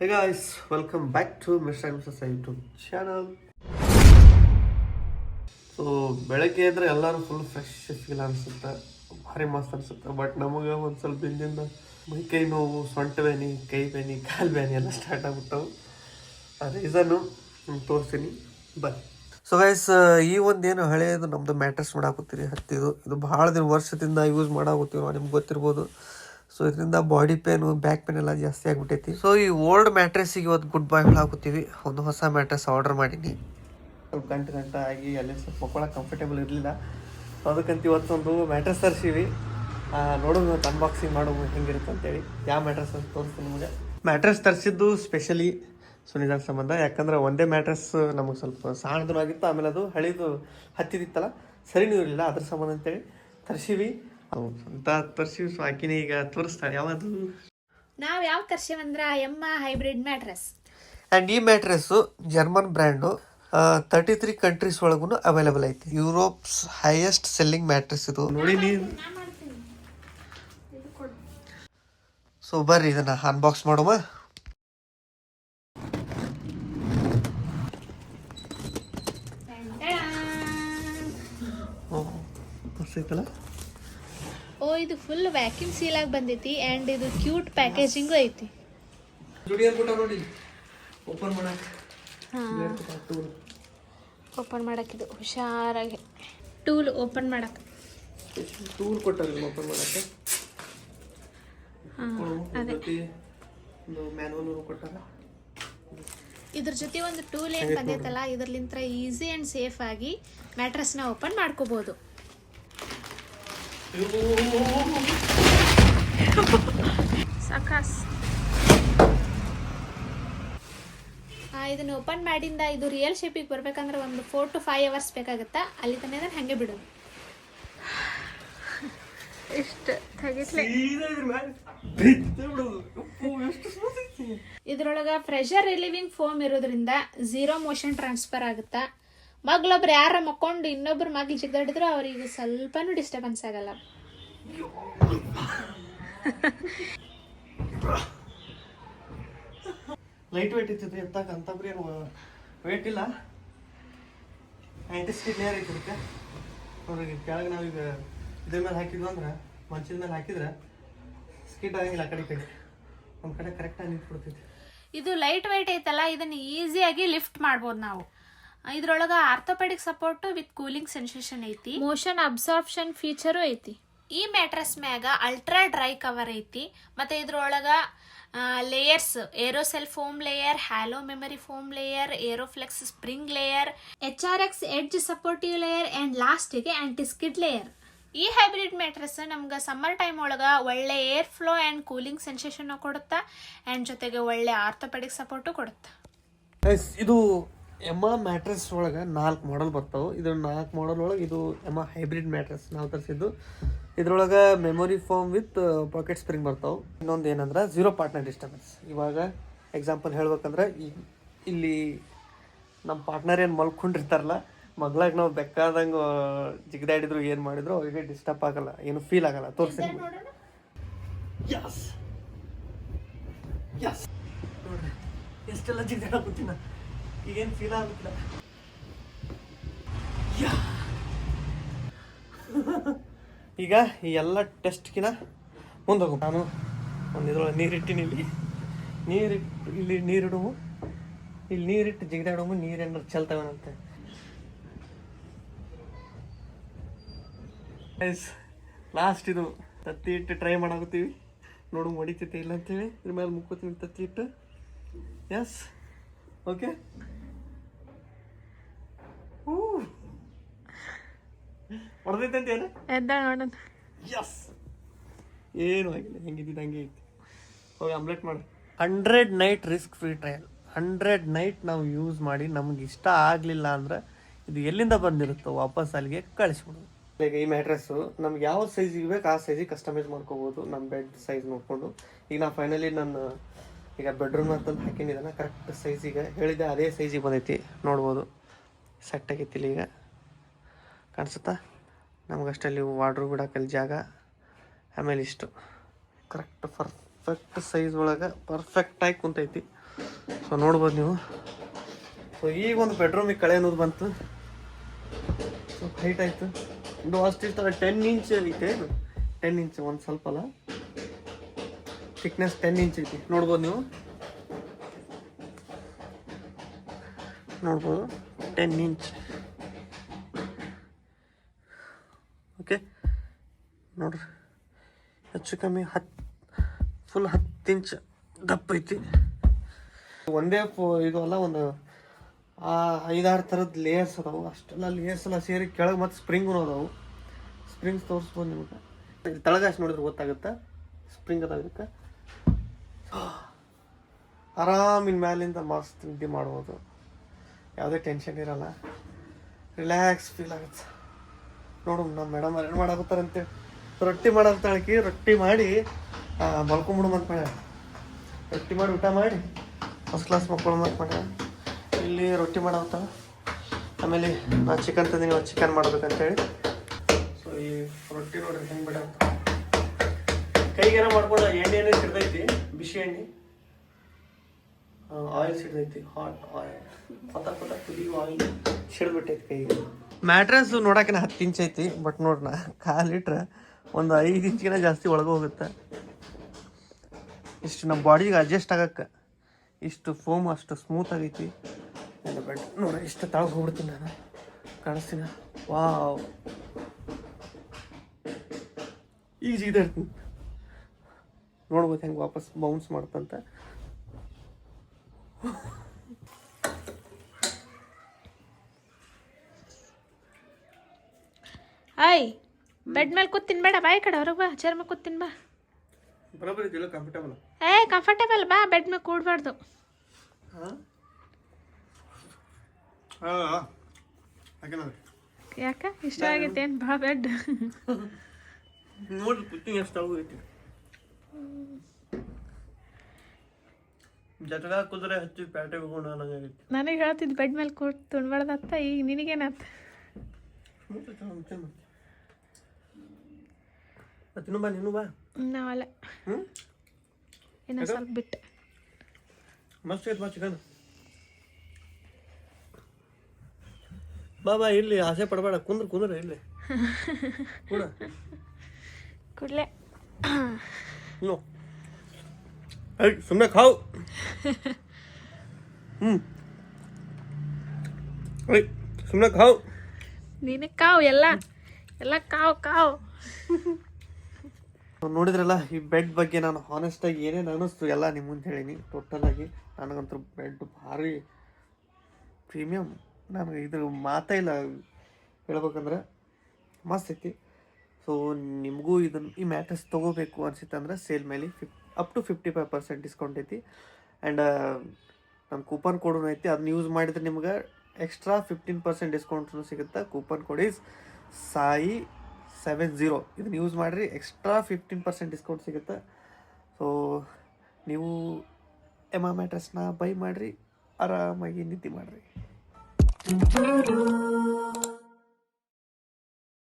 Hey guys, welcome back to Mr. and Mrs. YouTube channel. So ಬೆಳಗ್ಗೆ ಎದ್ರೆ ಎಲ್ಲರೂ full fresh feel ಅನಿಸುತ್ತೆ, ಭಾರಿ ಮಸ್ತ್ ಅನಿಸುತ್ತೆ. ಬಟ್ ನಮಗೆ ಒಂದು ಸ್ವಲ್ಪ ದಿನದಿಂದ ಮೈ ಕೈ ನೋವು, ಸೊಂಟ ಬೇನಿ, ಕೈ ಬೇನಿ, ಕಾಲು ಬೇನಿ ಎಲ್ಲ ಸ್ಟಾರ್ಟ್ ಆಗ್ಬಿಟ್ಟವು. ಆ ರೀಸನ್ನು ತೋರಿಸ್ತೀನಿ ಬನ್ನಿ. ಸೊ ಗೈಸ್, ಈ ಒಂದೇನು ಹಳೆಯದು ನಮ್ಮದು ಮ್ಯಾಟ್ರೆಸ್ ಮಾಡಾಕತ್ತೀರಿ ಹತ್ತಿದು. ಇದು ಭಾಳ ವರ್ಷದಿಂದ ಯೂಸ್ ಮಾಡಾಕತ್ತೀವಿ, ನಿಮ್ಗೆ ಗೊತ್ತಿರ್ಬೋದು. ಸೊ ಇದರಿಂದ ಬಾಡಿ ಪೇನು, ಬ್ಯಾಕ್ ಪೇನ್ ಎಲ್ಲ ಜಾಸ್ತಿ ಆಗಿಬಿಟ್ಟೈತಿ. ಸೊ ಈ ಓಲ್ಡ್ ಮ್ಯಾಟ್ರೆಸ್ಸಿಗೆ ಇವತ್ತು ಗುಡ್ ಬಾಯ್ ಹೇಳಾಕತ್ತೀವಿ. ಒಂದು ಹೊಸ ಮ್ಯಾಟ್ರೆಸ್ ಆರ್ಡರ್ ಮಾಡೀನಿ. ಸ್ವಲ್ಪ ಗಂಟೆ ಆಗಿ ಅಲ್ಲಿ ಸ್ವಲ್ಪ ಮಕ್ಕಳಕ್ಕೆ ಕಂಫರ್ಟೇಬಲ್ ಇರಲಿಲ್ಲ. ಸೊ ಅದಕ್ಕಂತ ಇವತ್ತೊಂದು ಮ್ಯಾಟ್ರೆಸ್ ತರಿಸೀವಿ. ನೋಡೋದು ಇವತ್ತು ಅನ್ಬಾಕ್ಸಿಂಗ್ ಮಾಡೋದು ಹೆಂಗಿರುತ್ತೆ ಅಂತೇಳಿ. ಯಾವ ಮ್ಯಾಟ್ರೆಸ್ ಅಂತ ತೋರಿಸ್ತೀನಿ ನಿಮಗೆ. ಮ್ಯಾಟ್ರೆಸ್ ತರಿಸಿದ್ದು ಸ್ಪೆಷಲಿ ಸುನಿದಾರ್ ಸಂಬಂಧ. ಯಾಕಂದ್ರೆ ಒಂದೇ ಮ್ಯಾಟ್ರೆಸ್ ನಮಗೆ ಸ್ವಲ್ಪ ಸಣ್ಣದು ಆಗಿತ್ತು, ಆಮೇಲೆ ಅದು ಹಳಿದು ಹತ್ತಿದಿತ್ತಲ್ಲ, ಸರಿನೂ ಇರಲಿಲ್ಲ. ಅದ್ರ ಸಂಬಂಧ ಅಂತೇಳಿ ತರಿಸೀವಿ. ಅಂತ ತರಿಸಿ. ಸೊ ಆಕಿನ ಈಗ ತೋರಿಸ್ತಾಳೆ ಯಾವುದು ನಾವು ಯಾವ ತರ್ಸಿವಂದ್ರ ಎಮ್ಮ ಹೈಬ್ರಿಡ್ ಮ್ಯಾಟ್ರೆಸ್. ಆ್ಯಂಡ್ ಈ ಮ್ಯಾಟ್ರೆಸ್ಸು ಜರ್ಮನ್ ಬ್ರ್ಯಾಂಡು. 33 ಕಂಟ್ರೀಸ್ ಒಳಗೂ ಅವೈಲೇಬಲ್ ಐತಿ. ಯುರೋಪ್ಸ್ ಹೈಯೆಸ್ಟ್ ಸೆಲ್ಲಿಂಗ್ ಮ್ಯಾಟ್ರೆಸ್ ಇದು. ನೋಡಿ ನೀವು. ಸೊ ಬರ್ರಿ ಇದನ್ನ ಅನ್ಬಾಕ್ಸ್ ಮಾಡುವ. ಐತಲ್ಲ. ಓ, ಇದು ಫುಲ್ ವ್ಯಾಕ್ಯೂಮ್ ಸೀಲ್ ಆಗಿ ಬಂದೈತಿ. ಆ್ಯಂಡ್ ಇದು ಕ್ಯೂಟ್ ಪ್ಯಾಕೇಜಿಂಗು ಐತಿ. ನೋಡಿ ಓಪನ್ ಮಾಡಕ್ಕೆ. ಓಪನ್ ಮಾಡಕ್ಕಿದು ಹುಷಾರಾಗಿ ಟೂಲ್ ಓಪನ್ ಮಾಡಕ್ಕೆ. ಟೂಲ್ ಕೊಟ್ಟಾರ ಓಪನ್ ಮಾಡಕ್ಕೆ. ಅದೇ ಮ್ಯಾನುವಲ್ ಕೊಟ್ಟಾರ. ಇದ್ರ ಜೊತೆ ಒಂದು ಟೂಲ್ ಏನು ಬಂದೈತಲ್ಲ, ಇದರ್ಲಿಂತ್ರ ಈಸಿ ಆ್ಯಂಡ್ ಸೇಫ್ ಆಗಿ ಮ್ಯಾಟ್ರೆಸ್ನ ಓಪನ್ ಮಾಡ್ಕೋಬೋದು. ಸಾಕಾಸ್. ಇದನ್ನ ಓಪನ್ ಮಾಡಿಂದ ಇದು ರಿಯಲ್ ಶೇಪಿಗೆ ಬರ್ಬೇಕಂದ್ರೆ ಒಂದು 4 to 5 hours ಬೇಕಾಗುತ್ತಾ. ಅಲ್ಲಿ ತನಕ ಹಾಗೆ ಬಿಡೋದು. ಇಷ್ಟು ತೆಗಿಸ್ಲಿ. ಇದ್ರೊಳಗೆ ಪ್ರೆಷರ್ ರಿಲೀವಿಂಗ್ ಫೋಮ್ ಇರೋದ್ರಿಂದ 0 ಮೋಷನ್ ಟ್ರಾನ್ಸ್ಫರ್ ಆಗುತ್ತಾ. ಮಗ್ಲೊಬ್ರು ಯಾರ ಮಕ್ಕೊಂಡು ಇನ್ನೊಬ್ರು ಮಗ್ಲು ಜಿಗ್ದಾಡಿದ್ರು ಅವ್ರಿಗೆ ಸ್ವಲ್ಪನೂ ಡಿಸ್ಟರ್ಬೆನ್ಸ್ ಆಗಲ್ಲ. ಲೈಟ್ ವೇಟ್ ಇರ್ತೈತಿ ಎತ್ತಾಕ. ಅಂತಬ್ರಿ ಏನು ವೇಟ್ ಇಲ್ಲ. 90 ಸ್ಟಿಕ್ ಲೇಯರ್ ಐತಿರುತ್ತೆ. ಅವ್ರಿಗೆ ಕೆಳಗೆ ನಾವೀಗ ಇದ್ರ ಮೇಲೆ ಹಾಕಿದ್ವಿ ಅಂದ್ರೆ, ಮಂಚದ ಮೇಲೆ ಹಾಕಿದ್ರೆ ಸ್ಕಿಡ್ ಆಗಂಗಿಲ್ಲ. ಆ ಕಡೆ ಒಂದು ಕಡೆ ಕರೆಕ್ಟಾಗಿ ನಿಂತ್ಬಿಡ್ತೈತಿ. ಇದು ಲೈಟ್ ವೇಟ್ ಐತಲ್ಲ, ಇದನ್ನ ಈಸಿಯಾಗಿ ಲಿಫ್ಟ್ ಮಾಡ್ಬೋದು ನಾವು. ಇದ್ರೊಳಗೆ orthopaedic support with cooling sensation ಐತಿ. ಮೋಷನ್ ಅಬ್ಸಾರ್ಪ್ಷನ್ ಫೀಚರು ಐತಿ. ಈ ಮ್ಯಾಟ್ರೆಸ್ ಮ್ಯಾಗ ಅಲ್ಟ್ರಾ ಡ್ರೈ ಕವರ್ ಐತಿ. ಮತ್ತೆ ಇದ್ರೊಳಗ layers aerocell foam layer, halo memory foam layer, aeroflex spring layer, HRX edge supportive layer and ಲಾಸ್ಟಿಗೆ ಆಂಟಿ ಸ್ಕಿಡ್ ಲೇಯರ್. ಈ hybrid mattress ನಮ್ಗೆ ಸಮ್ಮರ್ ಟೈಮ್ ಒಳಗೆ ಒಳ್ಳೆ air flow and cooling sensation ಕೊಡುತ್ತಾ. And ಜೊತೆಗೆ ಒಳ್ಳೆ ಆರ್ಥೋಪೆಡಿಕ್ ಸಪೋರ್ಟು ಕೊಡುತ್ತಾ. ಇದು ಎಮ್ಮ ಮ್ಯಾಟ್ರೆಸ್ ಒಳಗೆ 4 ಮಾಡೆಲ್ ಬರ್ತಾವೆ. ಇದ್ರ 4 ಮಾಡೆಲ್ ಒಳಗೆ ಇದು ಎಮ್ಮ ಹೈಬ್ರಿಡ್ ಮ್ಯಾಟ್ರೆಸ್ ನಾವು ತರಿಸಿದ್ದು. ಇದ್ರೊಳಗೆ memory foam with packet spring ಬರ್ತಾವೆ. ಇನ್ನೊಂದು ಏನಂದ್ರೆ 0 ಪಾರ್ಟ್ನರ್ ಡಿಸ್ಟರ್ಬೆನ್ಸ್. ಇವಾಗ ಎಕ್ಸಾಂಪಲ್ ಹೇಳ್ಬೇಕಂದ್ರೆ, ಇಲ್ಲಿ ನಮ್ಮ ಪಾರ್ಟ್ನರ್ ಏನು ಮಲ್ಕೊಂಡಿರ್ತಾರಲ್ಲ, ಮಗ್ಲಾಗ ನಾವು ಬೇಕಾದಂಗೆ ಜಿಗ್ದಾಡಿದ್ರು ಏನು ಮಾಡಿದ್ರು ಅವರಿಗೆ ಡಿಸ್ಟರ್ಬ್ ಆಗಲ್ಲ, ಏನು ಫೀಲ್ ಆಗಲ್ಲ. ತೋರಿಸ್ತೀನಿ ನೋಡ್ರಿ. ಎಷ್ಟೆಲ್ಲ ಜಿಗ್ದಾಡಕತ್ತೀನಿ, ಈಗೇನು ಫೀಲ್ ಆಗುತ್ತಿಲ್ಲ. ಈಗ ಈ ಎಲ್ಲ ಟೆಸ್ಟ್ಗಿನ ಮುಂದೆ ಹೋಗು. ನಾನು ಒಂದು ಇದ್ರೊಳಗೆ ನೀರಿಟ್ಟಿನಿ. ಇಲ್ಲಿ ನೀರಿಡುವು. ಇಲ್ಲಿ ನೀರಿಟ್ಟು ಜಿಗಿದಾಡುವು. ನೀರೇನಾರು ಚೆಲ್ತಾವನಂತೆ. ಲಾಸ್ಟ್ ಇದು ತತ್ತಿ ಇಟ್ಟು ಟ್ರೈ ಮಾಡಾಕತ್ತೀವಿ. ನೋಡು ಹೊಡಿತೈತೆ ಇಲ್ಲ ಅಂತೇಳಿ ಇದ್ರ ಮೇಲೆ ಮುಕ್ಕೋತೀವಿ ತತ್ತಿ ಇಟ್ಟು. S, okay. ಹೊಡೆದೈತೆ ಅಂತ ಏನು ನೋಡೋಣ. ಎಸ್, ಏನು ಆಗಿಲ್ಲ. ಹೆಂಗಿದ್ದು ಹಂಗೆ ಐತಿ. ಹೋಗಿ ಆಮ್ಲೆಟ್ ಮಾಡಿ. 100 night risk free trial. 100 night ನಾವು ಯೂಸ್ ಮಾಡಿ ನಮ್ಗೆ ಇಷ್ಟ ಆಗಲಿಲ್ಲ ಅಂದ್ರೆ ಇದು ಎಲ್ಲಿಂದ ಬಂದಿರುತ್ತೋ ವಾಪಸ್ ಅಲ್ಲಿಗೆ ಕಳಿಸ್ಬಿಡೋದು. ಈಗ ಈ ಮ್ಯಾಟ್ರೆಸ್ಸು ನಮ್ಗೆ ಯಾವ ಸೈಜಿಗೆ ಬೇಕು ಆ ಸೈಜಿಗೆ ಕಸ್ಟಮೈಸ್ ಮಾಡ್ಕೋಬೋದು, ನಮ್ಮ ಬೆಡ್ ಸೈಜ್ ನೋಡಿಕೊಂಡು. ಈಗ ನಾನು ಫೈನಲಿ ನಾನು ಈಗ ಬೆಡ್ರೂಮ್ ಅಂತಂದು ಹಾಕಿದ್ದಾನೆ. ಕರೆಕ್ಟ್ ಸೈಜಿಗೆ ಹೇಳಿದೆ, ಅದೇ ಸೈಜಿಗೆ ಬಂದೈತಿ. ನೋಡ್ಬೋದು, ಸೆಟ್ ಆಗೈತಿಲ್ಲ. ಈಗ ಕಾಣಿಸುತ್ತಾ ನಮಗಷ್ಟಲ್ಲಿ ವಾರ್ಡ್ರೋಬ್ ಬಿಡೋಕಲ್ಲಿ ಜಾಗ. ಆಮೇಲೆ ಇಷ್ಟು ಕರೆಕ್ಟ್ ಪರ್ಫೆಕ್ಟ್ ಸೈಜ್ ಒಳಗೆ ಪರ್ಫೆಕ್ಟಾಗಿ ಕುಂತೈತಿ. ಸೊ ನೋಡ್ಬೋದು ನೀವು. ಸೊ ಈಗ ಒಂದು ಬೆಡ್ರೂಮಿಗೆ ಕಳೆ ಅನ್ನೋದು ಬಂತು. ಸ್ವಲ್ಪ ಹೈಟ್ ಆಯಿತು. ಇದು ಅಷ್ಟಿರ್ತಾರೆ 10 ಇಂಚ್ ಐತೆ. ಇದು 10 ಇಂಚ್, ಒಂದು ಸ್ವಲ್ಪ ಅಲ್ಲ, ಥಿಕ್ನೆಸ್ 10 ಇಂಚ್ ಐತಿ. ನೋಡ್ಬೋದು ನೀವು, ನೋಡ್ಬೋದು 10 ಇಂಚ್. ಓಕೆ ನೋಡ್ರಿ, ಹೆಚ್ಚು ಕಮ್ಮಿ ಫುಲ್ 10 ಇಂಚ್ ದಪ್ಪ ಐತಿ. ಒಂದೇ ಇದು ಅಲ್ಲ, ಒಂದು 5-6 ಥರದ ಲೇಯರ್ಸ್ ಅದಾವು. ಅಷ್ಟೆಲ್ಲ ಲೇಯರ್ಸ್ ಎಲ್ಲ ಸೇರಿ ಕೆಳಗೆ ಮತ್ತು ಸ್ಪ್ರಿಂಗೂ ಅದಾವು. ಸ್ಪ್ರಿಂಗ್ಸ್ ತೋರಿಸ್ಬೋದು ನಿಮಗೆ. ತಳಗ ಅಷ್ಟು ನೋಡಿದ್ರೆ ಗೊತ್ತಾಗುತ್ತೆ ಸ್ಪ್ರಿಂಗ್ ಅದಾವ ಇದಕ್ಕೆ. ಆರಾಮಿನ ಮ್ಯಾಲಿಂದ ಮಸ್ತ್ ನಿದ್ದೆ ಮಾಡ್ಬೋದು, ಯಾವುದೇ ಟೆನ್ಷನ್ ಇರಲ್ಲ, ರಿಲ್ಯಾಕ್ಸ್ ಫೀಲ್ ಆಗುತ್ತೆ. ನೋಡು ನಮ್ಮ ಮೇಡಮ್ ಏನು ಮಾಡಾಕತ್ತಾರಂತೆ, ರೊಟ್ಟಿ ಮಾಡಾಕತ್ತಾಳಕಿ. ರೊಟ್ಟಿ ಮಾಡಿ ಮಲ್ಕೊಂಬಿಡು ಅಂತ ಮಾಡ್ಯಾಳ. ರೊಟ್ಟಿ ಮಾಡಿ ಊಟ ಮಾಡಿ ಫಸ್ಟ್ ಕ್ಲಾಸ್ ಮಕ್ಕಳು ಅಂತ ಮಾಡ್ಯಾಳ. ಇಲ್ಲಿ ರೊಟ್ಟಿ ಮಾಡಾಕತ್ತಾಳ. ಆಮೇಲೆ ನಾ ಚಿಕನ್ ತಂದೀನಿ, ಚಿಕನ್ ಮಾಡ್ಬೇಕಂತೇಳಿ. ಸೊ ಈ ರೊಟ್ಟಿ ನೋಡ್ರಿ ಹೆಂಗೆ ಬಿಡ ಕೈಗೇನ ಮಾಡ್ಕೊಂಡು ಎಣ್ಣೆ ಸಿಡ್ದೈತಿ, ಬಿಸಿ ಎಣ್ಣೆ, ಆಯಿಲ್ ಸಿಡ್ದೈತಿ, ಹಾಟ್ ಆಯಿಲ್, ಪತ ಕುದಿಯುವ ಆಯಿಲ್ ಸಿಡ್ಬಿಟ್ಟೈತಿ ಕೈಗೆ. ಮ್ಯಾಟ್ರಸ್ ನೋಡೋಕೆ 10 ಇಂಚ್ ಐತಿ, ಬಟ್ ನೋಡ್ರಿ ನಾ ಕಾಲಿಟ್ರೆ ಒಂದು 5 ಇಂಚಿಗಿನ ಜಾಸ್ತಿ ಒಳಗೆ ಹೋಗುತ್ತೆ. ಇಷ್ಟು ನಮ್ಮ ಬಾಡಿಗೆ ಅಡ್ಜಸ್ಟ್ ಆಗಕ್ಕೆ ಇಷ್ಟು ಫೋಮ್ ಅಷ್ಟು ಸ್ಮೂತ್ ಆಗೈತಿ. ಬೆಡ್ ನೋಡಿ, ಇಷ್ಟು ತಳಗೆ ಹೋಗ್ಬಿಡ್ತೀನಿ ನಾನು, ಕಾಣಿಸ್ತೀನಿ. ವಾವ್, ಈಗ ಇರ್ತೀನಿ. ನೋಡ್ಬೋದು ಹೆಂಗೆ ವಾಪಸ್ ಬೌನ್ಸ್ ಮಾಡ್ತಂತ. ಆಯ್ ಬೆಡ್ ಮೇಲೆ ಕೂತೀನಿ, ಬೇಡ ಬಾಯ್ ಕಡೆ ಹೊರಗೆ ಬಾ, ಚೇರ್ ಮೇಲೆ ಕೂತೀನಿ ಬಾ. ಬರೋಬ್ಬರಿ ಇದೆಲ್ಲ ಕಂಫರ್ಟಬಲ್. ಕಂಫರ್ಟೇಬಲ್ ಬಾ, ಬೆಡ್ ಮೇಲೆ ಕೂಡಬಾರ್ದು. ಯಾಕ ಇಷ್ಟ ಆಗೈತೆ ಏನು ಬಾ ಬೆಡ್? ನೋಡ್ರಿ ಕುಕ್ಕಿಂಗ್ ಎಷ್ಟು ಐತಿ. ಜಗಳ ಕುದುರೆ ಹಚ್ಚಿ ಪ್ಯಾಟೆಗೆ ಹೋಗೋಣ ಅನ್ನಂಗಾಗೈತಿ. ನನಗೆ ಹೇಳ್ತಿದ್ದು ಬೆಡ್ ಮೇಲೆ ಕೂತ್ ತುಂಡ್ಬಾರ್ದತ್ತ, ಈಗ ನಿನಗೇನತ್ತ? ತಿನ್ನು ಬಾ, ನೀನು ಬಾ. ನಾವಲ್ಲ, ಇನ್ನೂ ಸ್ವಲ್ಪ ಬಿಟ್ಟು. ಮಸ್ತ್ ಐತೆ ಬಾ ಚಿಕನ್. ಬಾ ಇಲ್ಲಿ ಆಸೆ ಪಡಬೇಡ, ಕುಂದ್ರ ಇಲ್ಲಿ ಕೂಡ ಕೂಡಲೇ ಸುಮ್ಮನೆ ಖಾವು. ಸುಮ್ಮನೆ ಖಾವು. ನೀನು ಕಾವು, ಎಲ್ಲ ಕಾವು. ನೋಡಿದ್ರಲ್ಲ ಈ ಬೆಡ್ ಬಗ್ಗೆ ನಾನು ಹಾನೆಸ್ಟಾಗಿ ಏನೇನು ಅನ್ನಿಸ್ತು ಎಲ್ಲ ನಿಮ್ಮ ಮುಂದೆ ಹೇಳೀನಿ. ಟೋಟಲಾಗಿ ನನಗಂತೂ ಬೆಡ್ ಭಾರಿ ಪ್ರೀಮಿಯಮ್. ನನಗೆ ಇದ್ರ ಮಾತೇ ಇಲ್ಲ ಹೇಳ್ಬೇಕಂದ್ರೆ, ಮಸ್ತ್ ಐತಿ. ಸೊ ನಿಮಗೂ ಈ ಮ್ಯಾಟ್ರಸ್ ತೊಗೋಬೇಕು ಅನ್ಸಿತ್ತು ಅಂದ್ರೆ ಸೇಲ್ ಮೇಲೆ ಅಪ್ ಟು 55% ಡಿಸ್ಕೌಂಟ್ ಐತಿ. ಆ್ಯಂಡ್ ನನ್ನ ಕೂಪನ್ ಕೋಡೂ ಐತಿ, ಅದನ್ನ ಯೂಸ್ ಮಾಡಿದ್ರೆ ನಿಮ್ಗೆ ಎಕ್ಸ್ಟ್ರಾ 15% ಡಿಸ್ಕೌಂಟ್ನು ಸಿಗುತ್ತೆ. ಕೂಪನ್ ಕೋಡ್ ಈಸ್ ಸಾಯಿ70. ಇದನ್ನು ಯೂಸ್ ಮಾಡಿರಿ, ಎಕ್ಸ್ಟ್ರಾ 15% ಡಿಸ್ಕೌಂಟ್ ಸಿಗುತ್ತೆ. ಸೊ ನೀವು ಎಮಾ ಮ್ಯಾಟ್ರಸ್ನ ಬೈ ಮಾಡಿರಿ, ಆರಾಮಾಗಿ ನಿದ್ದೆ ಮಾಡಿರಿ.